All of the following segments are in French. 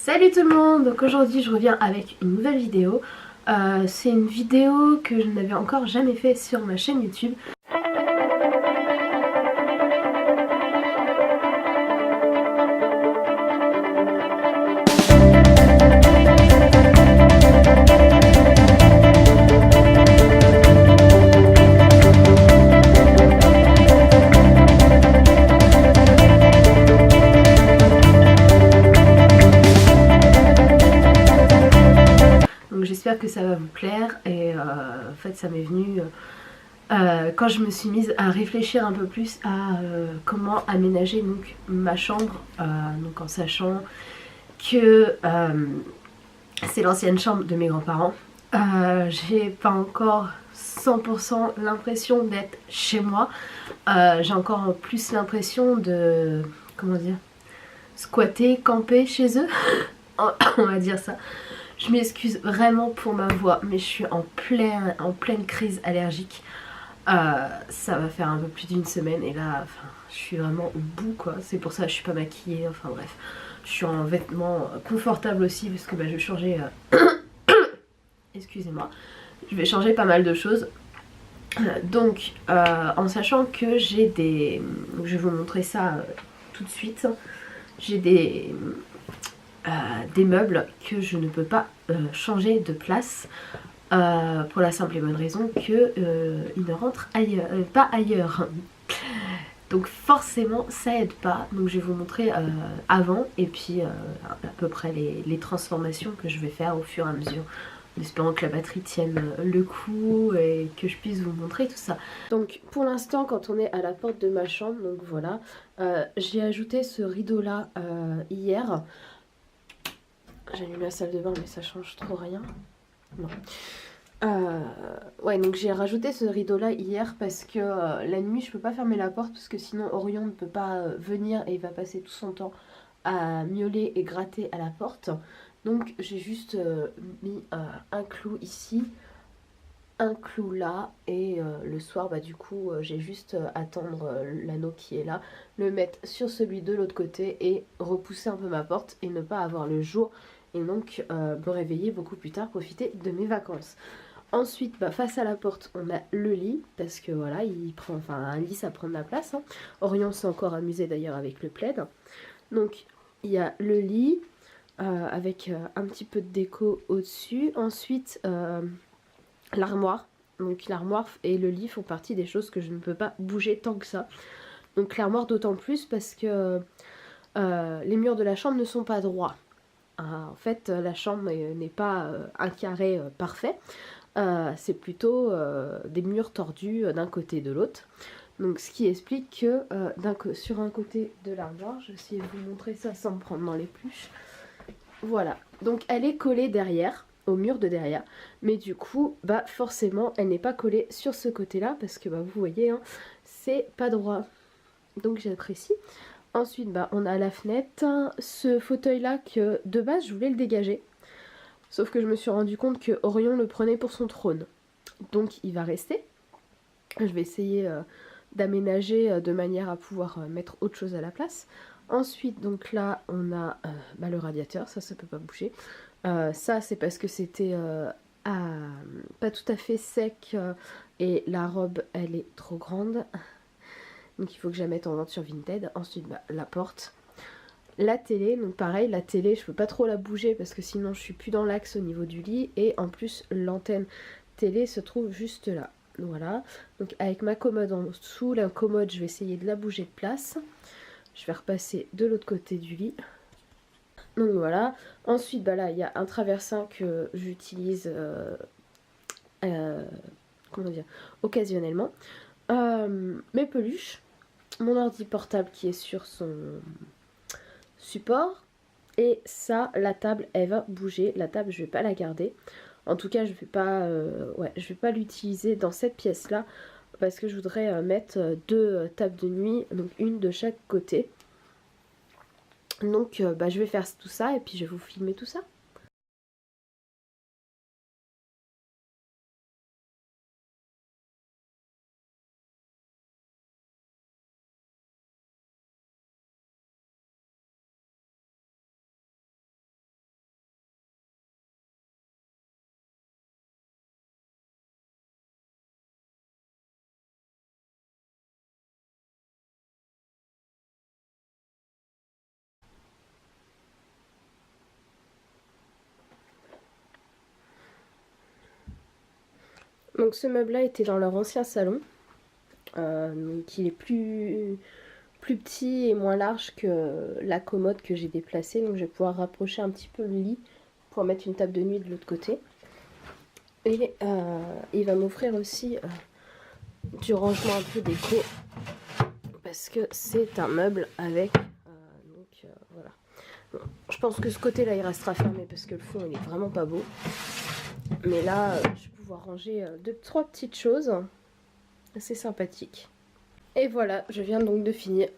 Salut tout le monde. Donc aujourd'hui je reviens avec une nouvelle vidéo. C'est une vidéo que je n'avais encore jamais fait sur ma chaîne YouTube. Donc j'espère que ça va vous plaire et en fait ça m'est venu quand je me suis mise à réfléchir un peu plus à comment aménager donc ma chambre, donc en sachant que c'est l'ancienne chambre de mes grands-parents. J'ai pas encore 100% l'impression d'être chez moi. J'ai encore plus l'impression de, comment dire, squatter, camper chez eux. On va dire ça. Je m'excuse vraiment pour ma voix, mais je suis en pleine crise allergique. Ça va faire un peu plus d'une semaine et là, enfin, je suis vraiment au bout quoi. C'est pour ça que je suis pas maquillée, enfin bref. Je suis en vêtements confortables aussi parce que bah, je vais changer... excusez-moi. Je vais changer pas mal de choses. Donc, en sachant que j'ai des... Je vais vous montrer ça tout de suite. J'ai des meubles que je ne peux pas changer de place. Pour la simple et bonne raison que ils ne rentrent ailleurs, pas ailleurs. Donc forcément ça aide pas. Donc je vais vous montrer avant et puis à peu près les transformations que je vais faire au fur et à mesure, en espérant que la batterie tienne le coup et que je puisse vous montrer tout ça. Donc pour l'instant quand on est à la porte de ma chambre, donc voilà, j'ai ajouté ce rideau là hier. J'allume la salle de bain mais ça change trop rien. Non. Ouais, donc j'ai rajouté ce rideau là hier parce que la nuit je peux pas fermer la porte parce que sinon Orion ne peut pas venir et il va passer tout son temps à miauler et gratter à la porte. Donc j'ai juste mis un clou ici, un clou là et le soir bah du coup j'ai juste attendre l'anneau qui est là, le mettre sur celui de l'autre côté et repousser un peu ma porte et ne pas avoir le jour et donc me réveiller beaucoup plus tard, profiter de mes vacances. Ensuite, bah, face à la porte, on a le lit, parce que voilà, il prend, enfin, un lit, ça prend de la place. Hein. Orion s'est encore amusé d'ailleurs avec le plaid. Donc, il y a le lit, avec un petit peu de déco au-dessus. Ensuite, l'armoire. Donc, l'armoire et le lit font partie des choses que je ne peux pas bouger tant que ça. Donc, l'armoire d'autant plus parce que les murs de la chambre ne sont pas droits. En fait, la chambre n'est pas un carré parfait. C'est plutôt des murs tordus d'un côté et de l'autre. Donc ce qui explique que sur un côté de l'armoire, je vais essayer de vous montrer ça sans me prendre dans les pluches. Voilà, donc elle est collée derrière, au mur de derrière, mais du coup, bah forcément, elle n'est pas collée sur ce côté-là, parce que bah, vous voyez, hein, c'est pas droit. Donc j'apprécie. Ensuite, bah, on a la fenêtre, ce fauteuil-là que de base, je voulais le dégager. Sauf que je me suis rendu compte que Orion le prenait pour son trône. Donc il va rester. Je vais essayer d'aménager de manière à pouvoir mettre autre chose à la place. Ensuite, donc là, on a bah, le radiateur, ça peut pas bouger. Ça, c'est parce que c'était pas tout à fait sec et la robe, elle est trop grande. Donc il faut que je la mette en vente sur Vinted. Ensuite, bah, la porte. La télé, donc pareil, la télé, je peux pas trop la bouger parce que sinon je suis plus dans l'axe au niveau du lit. Et en plus, l'antenne télé se trouve juste là. Voilà, donc avec ma commode en dessous, la commode je vais essayer de la bouger de place. Je vais repasser de l'autre côté du lit. Donc voilà, ensuite bah là il y a un traversin que j'utilise comment dire, occasionnellement. Mes peluches, mon ordi portable qui est sur son support. Et ça, la table, elle va bouger. La table, je vais pas la garder. En tout cas, je vais pas l'utiliser dans cette pièce-là parce que je voudrais mettre deux tables de nuit, donc une de chaque côté. Donc, bah, je vais faire tout ça et puis je vais vous filmer tout ça. Donc ce meuble là était dans leur ancien salon, donc il est plus petit et moins large que la commode que j'ai déplacée, donc je vais pouvoir rapprocher un petit peu le lit pour mettre une table de nuit de l'autre côté. Et il va m'offrir aussi du rangement un peu déco, parce que c'est un meuble avec voilà. Bon, je pense que ce côté là il restera fermé parce que le fond il est vraiment pas beau, mais là je vais pouvoir ranger trois petites choses assez sympathiques. Et voilà, je viens donc de finir.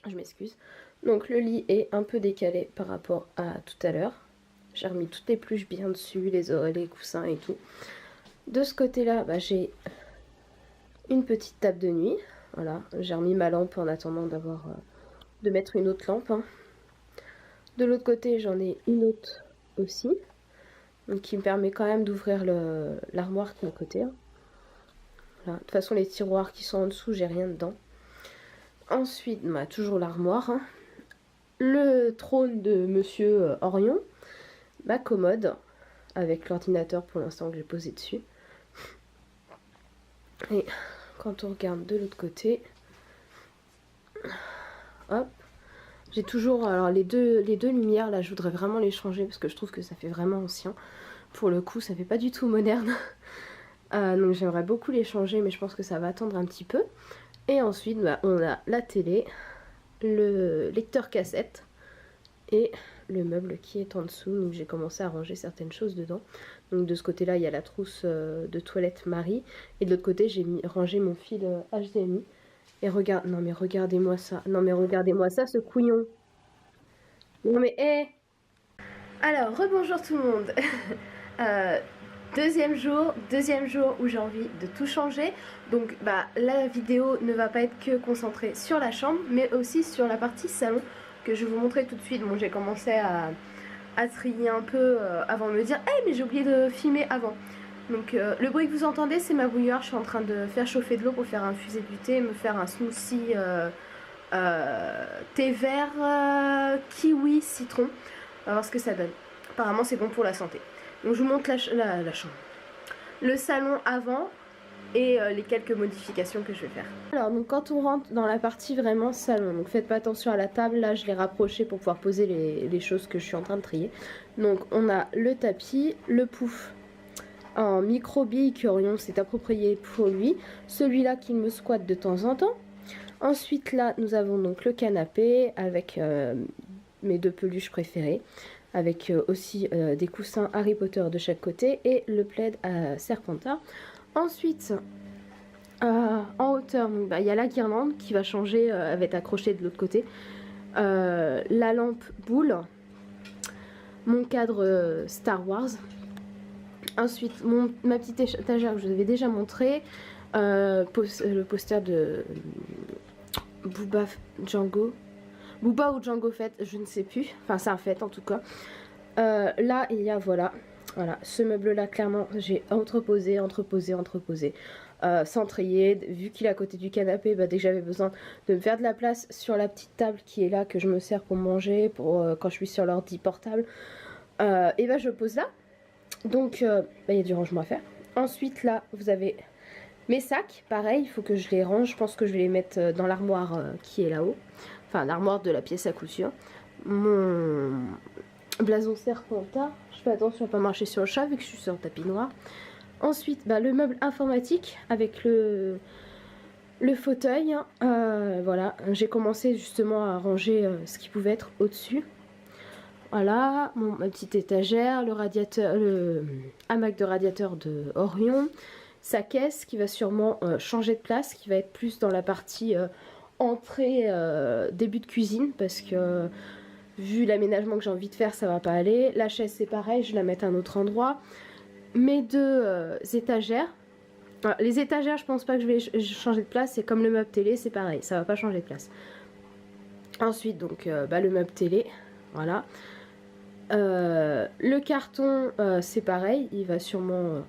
Je m'excuse. Donc le lit est un peu décalé par rapport à tout à l'heure. J'ai remis toutes les pluches bien dessus, les oreillers, les coussins et tout. De ce côté-là, bah, j'ai une petite table de nuit. Voilà, j'ai remis ma lampe en attendant de mettre une autre lampe. Hein. De l'autre côté, j'en ai une autre aussi. Donc qui me permet quand même d'ouvrir l'armoire qui est à côté. Hein. Voilà. De toute façon, les tiroirs qui sont en dessous, j'ai rien dedans. Ensuite, bah, toujours l'armoire. Hein. Le trône de Monsieur Orion. Ma commode avec l'ordinateur pour l'instant que j'ai posé dessus. Et quand on regarde de l'autre côté, hop, j'ai toujours, alors les deux lumières là, je voudrais vraiment les changer parce que je trouve que ça fait vraiment ancien. Pour le coup, ça fait pas du tout moderne. Donc j'aimerais beaucoup les changer, mais je pense que ça va attendre un petit peu. Et ensuite, bah, on a la télé, le lecteur cassette et le meuble qui est en dessous. Donc j'ai commencé à ranger certaines choses dedans. Donc de ce côté là il y a la trousse de toilette Marie, et de l'autre côté j'ai rangé mon fil HDMI. Et regarde, non mais regardez-moi ça, non mais regardez-moi ça, ce couillon. Non mais hé. Alors rebonjour tout le monde. Deuxième jour où j'ai envie de tout changer. Donc bah la vidéo ne va pas être que concentrée sur la chambre, mais aussi sur la partie salon que je vais vous montrer tout de suite. Bon, j'ai commencé à trier un peu avant de me dire hey, mais j'ai oublié de filmer avant. Donc le bruit que vous entendez, c'est ma bouilloire. Je suis en train de faire chauffer de l'eau pour faire infuser du thé, me faire un smoothie thé vert kiwi citron. On va voir ce que ça donne. Apparemment c'est bon pour la santé. Donc je vous montre la chambre, le salon avant et les quelques modifications que je vais faire. Alors donc quand on rentre dans la partie vraiment salon, donc faites pas attention à la table, là je l'ai rapprochée pour pouvoir poser les choses que je suis en train de trier. Donc on a le tapis, le pouf en micro-bille que Orion s'est approprié pour lui, celui-là qui me squatte de temps en temps. Ensuite là nous avons donc le canapé avec mes deux peluches préférées, avec aussi des coussins Harry Potter de chaque côté et le plaid à Serpentard. Ensuite, en hauteur, bah, y a la guirlande qui va changer, elle va être accrochée de l'autre côté. La lampe boule, mon cadre Star Wars. Ensuite, ma petite étagère que je vous avais déjà montré, le poster de Booba Django. Booba ou Django Fett, je ne sais plus. Enfin, c'est un Fett en tout cas. Là, il y a, voilà, ce meuble-là, clairement, j'ai entreposé, sans trier. Vu qu'il est à côté du canapé, bah, dès que j'avais besoin de me faire de la place sur la petite table qui est là, que je me sers pour manger, pour quand je suis sur l'ordi portable, et bah, je pose là. Donc, bah, y a du rangement à faire. Ensuite, là, vous avez mes sacs. Pareil, il faut que je les range. Je pense que je vais les mettre dans l'armoire qui est là-haut. Enfin, l'armoire de la pièce à couture. Mon blason Serpentard. Je fais attention à ne pas marcher sur le chat vu que je suis sur un tapis noir. Ensuite, bah, le meuble informatique avec le fauteuil. Voilà, j'ai commencé justement à ranger ce qui pouvait être au-dessus. Voilà, ma petite étagère, le radiateur, le hamac de radiateur de Orion, sa caisse qui va sûrement changer de place, qui va être plus dans la partie entrée, début de cuisine, parce que vu l'aménagement que j'ai envie de faire, ça va pas aller. La chaise c'est pareil, je vais la mettre à un autre endroit. Mes deux étagères, les étagères je pense pas que je vais changer de place, c'est comme le meuble télé, c'est pareil, ça va pas changer de place. Ensuite donc bah, le meuble télé, voilà. Le carton c'est pareil, il va sûrement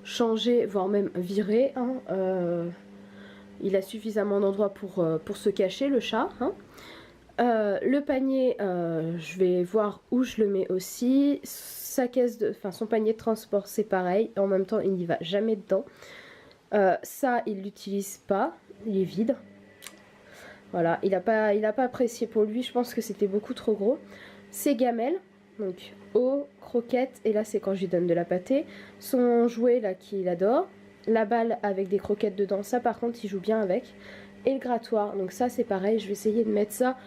changer, voire même virer. Hein. Il a suffisamment d'endroits pour se cacher, le chat. Hein. Le panier, je vais voir où je le mets aussi. Son panier de transport, c'est pareil. En même temps, il n'y va jamais dedans. Ça, il l'utilise pas. Il est vide. Voilà, il a pas apprécié pour lui. Je pense que c'était beaucoup trop gros. Ses gamelles, donc eau, croquettes, et là c'est quand je lui donne de la pâtée. Son jouet là qu'il adore. La balle avec des croquettes dedans, ça par contre il joue bien avec. Et le grattoir, donc ça c'est pareil, je vais essayer de mettre ça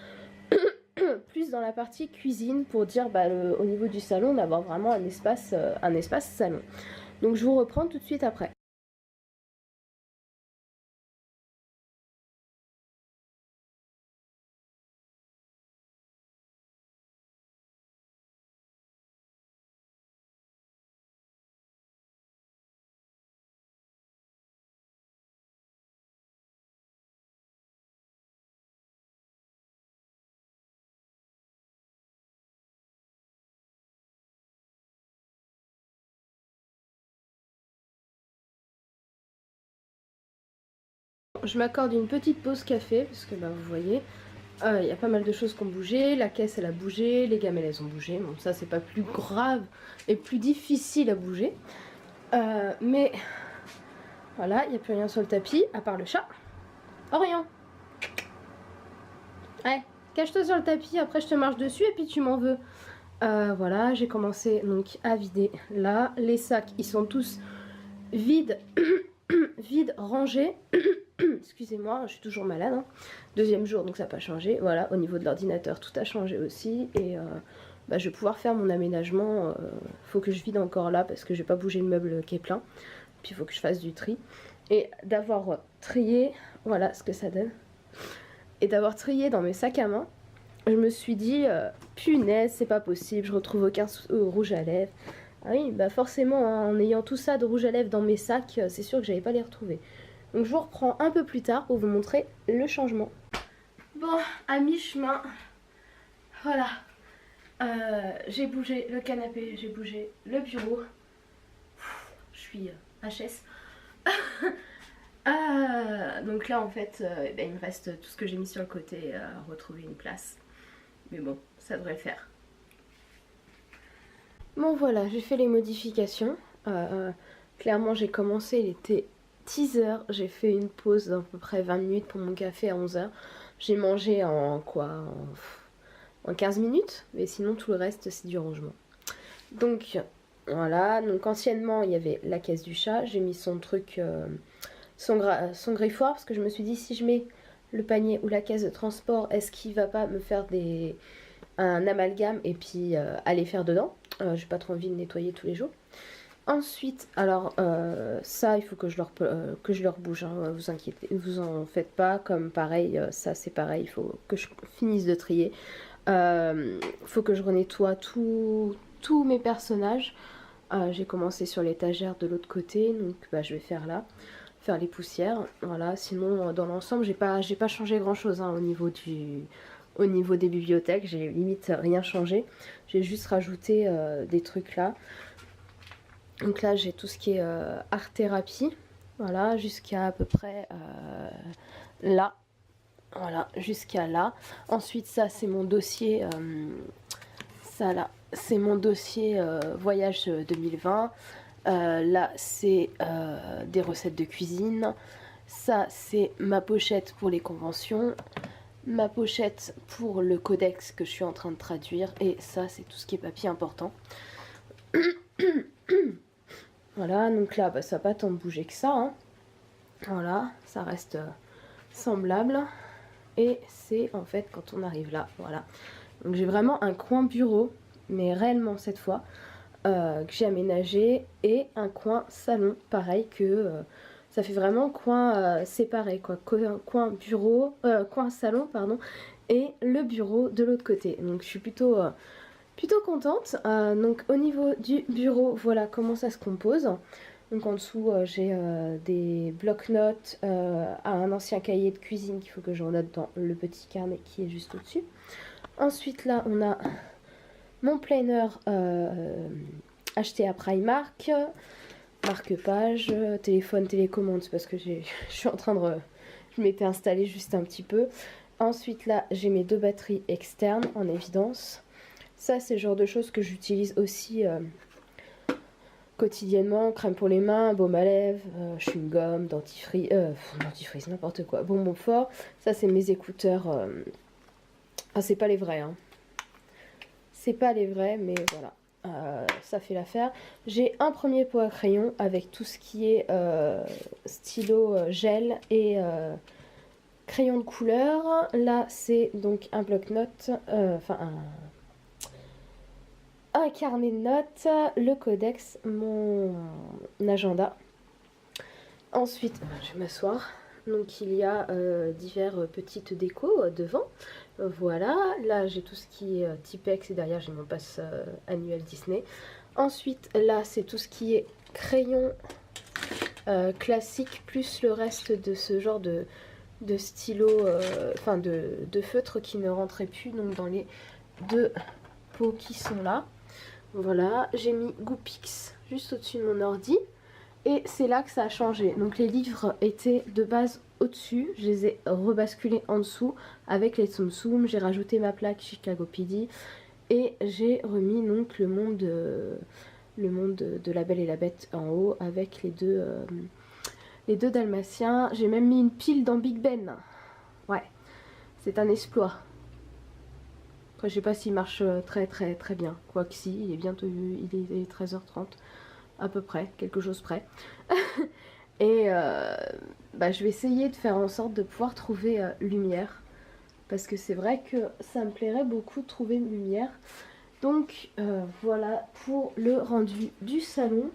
plus dans la partie cuisine pour dire au niveau du salon d'avoir vraiment un espace salon. Donc je vous reprends tout de suite après. Je m'accorde une petite pause café parce que vous voyez, il y a pas mal de choses qui ont bougé. La caisse elle a bougé, les gamelles elles ont bougé. Bon, ça c'est pas plus grave et plus difficile à bouger. Mais voilà, il n'y a plus rien sur le tapis à part le chat. Orion, ouais, cache-toi sur le tapis, après je te marche dessus et puis tu m'en veux. Voilà, j'ai commencé donc à vider là. Les sacs ils sont tous vides, vides, rangés. Excusez-moi, je suis toujours malade, hein. Deuxième jour donc ça n'a pas changé. Voilà, au niveau de l'ordinateur tout a changé aussi. Et je vais pouvoir faire mon aménagement. Faut que je vide encore là parce que je vais pas bouger le meuble qui est plein. Puis il faut que je fasse du tri. Et d'avoir trié, voilà ce que ça donne. Et d'avoir trié dans mes sacs à main, je me suis dit, punaise, c'est pas possible, je retrouve aucun rouge à lèvres. Ah oui, forcément, hein, en ayant tout ça de rouge à lèvres dans mes sacs, c'est sûr que j'allais pas les retrouver. Donc je vous reprends un peu plus tard pour vous montrer le changement. Bon, à mi-chemin, voilà. J'ai bougé le canapé, j'ai bougé le bureau. Je suis HS. Donc là en fait il me reste tout ce que j'ai mis sur le côté à retrouver une place. Mais bon, ça devrait le faire. Bon voilà, j'ai fait les modifications. Clairement j'ai commencé, il était 10h. J'ai fait une pause d'à peu près 20 minutes pour mon café à 11h. J'ai mangé en quoi en 15 minutes. Mais sinon tout le reste c'est du rangement. Donc voilà, donc anciennement il y avait la caisse du chat. J'ai mis son truc, son griffoir, parce que je me suis dit si je mets le panier ou la caisse de transport, est-ce qu'il va pas me faire un amalgame et puis aller faire dedans. J'ai pas trop envie de nettoyer tous les jours. Ensuite, alors ça il faut que je leur bouge, hein, vous inquiétez, vous en faites pas. Comme pareil, ça c'est pareil, il faut que je finisse de trier. Faut que je renettoie tous mes personnages. J'ai commencé sur l'étagère de l'autre côté, donc je vais faire là, faire les poussières. Voilà, sinon dans l'ensemble j'ai pas changé grand chose, hein, au niveau des bibliothèques, j'ai limite rien changé. J'ai juste rajouté des trucs là. Donc là j'ai tout ce qui est art thérapie. Voilà, jusqu'à à peu près là. Voilà, jusqu'à là. Ensuite ça c'est mon dossier. Ça là, c'est mon dossier voyage 2020. Là c'est des recettes de cuisine. Ça c'est ma pochette pour les conventions. Ma pochette pour le codex que je suis en train de traduire. Et ça c'est tout ce qui est papier important. Voilà, donc là ça va pas tant bouger que ça, hein. Voilà, ça reste semblable. Et c'est en fait quand on arrive là, voilà. Donc j'ai vraiment un coin bureau, mais réellement cette fois, que j'ai aménagé. Et un coin salon, pareil, que ça fait vraiment coin séparé, quoi. Coin bureau, coin salon, pardon, et le bureau de l'autre côté. Donc je suis plutôt contente. Donc au niveau du bureau, voilà comment ça se compose. Donc en dessous j'ai des blocs-notes, un ancien cahier de cuisine qu'il faut que je renote dans le petit carnet qui est juste au-dessus. Ensuite là on a mon planner acheté à Primark, marque-page, téléphone, télécommande, parce que je suis en train de... Je m'étais installée juste un petit peu. Ensuite là j'ai mes 2 batteries externes en évidence. Ça c'est le genre de choses que j'utilise aussi quotidiennement. Crème pour les mains, baume à lèvres, chewing-gum, dentifrice, n'importe quoi. Bonbon fort. Ça c'est mes écouteurs. Ah c'est pas les vrais hein. C'est pas les vrais mais voilà. Ça fait l'affaire. J'ai un premier pot à crayon avec tout ce qui est stylo gel et crayon de couleur. Là c'est donc un bloc-notes, enfin un carnet de notes, le codex, mon agenda. Ensuite je vais m'asseoir. Donc il y a divers petites décos devant. Voilà, là j'ai tout ce qui est Tipex et derrière j'ai mon pass annuel Disney. Ensuite là c'est tout ce qui est crayon classique plus le reste de ce genre de stylo, enfin de feutre qui ne rentrait plus donc dans les 2 pots qui sont là. Voilà, j'ai mis Goopix juste au-dessus de mon ordi. Et c'est là que ça a changé. Donc les livres étaient de base au-dessus. Je les ai rebasculés en dessous avec les Tsum Tsum. J'ai rajouté ma plaque Chicago PD. Et j'ai remis donc le monde de La Belle et la Bête en haut avec les deux Dalmatiens. J'ai même mis une pile dans Big Ben. Ouais, c'est un exploit. Après je sais pas s'il marche très bien. Quoique si, il est bientôt, il est 13h30. À peu près, quelque chose près. Et je vais essayer de faire en sorte de pouvoir trouver lumière. Parce que c'est vrai que ça me plairait beaucoup de trouver une lumière. Donc voilà pour le rendu du salon.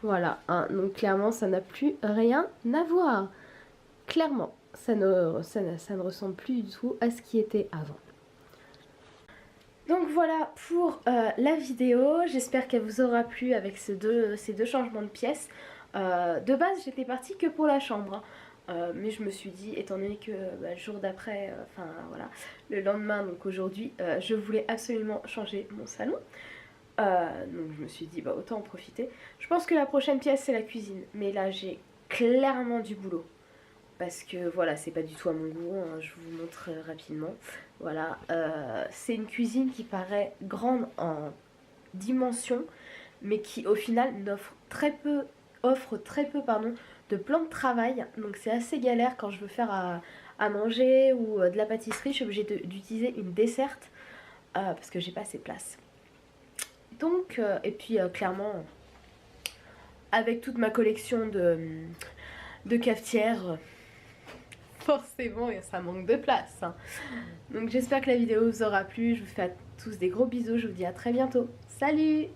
Voilà, hein, donc clairement ça n'a plus rien à voir. Clairement, ça ne ressemble plus du tout à ce qui était avant. Donc voilà pour la vidéo, j'espère qu'elle vous aura plu avec ces deux changements de pièces. De base j'étais partie que pour la chambre, mais je me suis dit, étant donné que le jour d'après, enfin voilà, le lendemain, donc aujourd'hui, je voulais absolument changer mon salon. Donc je me suis dit, autant en profiter. Je pense que la prochaine pièce c'est la cuisine, mais là j'ai clairement du boulot. Parce que voilà, c'est pas du tout à mon goût, hein, je vous montre rapidement. Voilà, c'est une cuisine qui paraît grande en dimension, mais qui au final offre très peu de plans de travail. Donc c'est assez galère quand je veux faire à manger ou de la pâtisserie, je suis obligée d'utiliser une desserte parce que j'ai pas assez de place. Donc, et puis clairement, avec toute ma collection de cafetières, forcément ça manque de place hein. Donc j'espère que la vidéo vous aura plu, je vous fais à tous des gros bisous, je vous dis à très bientôt, salut!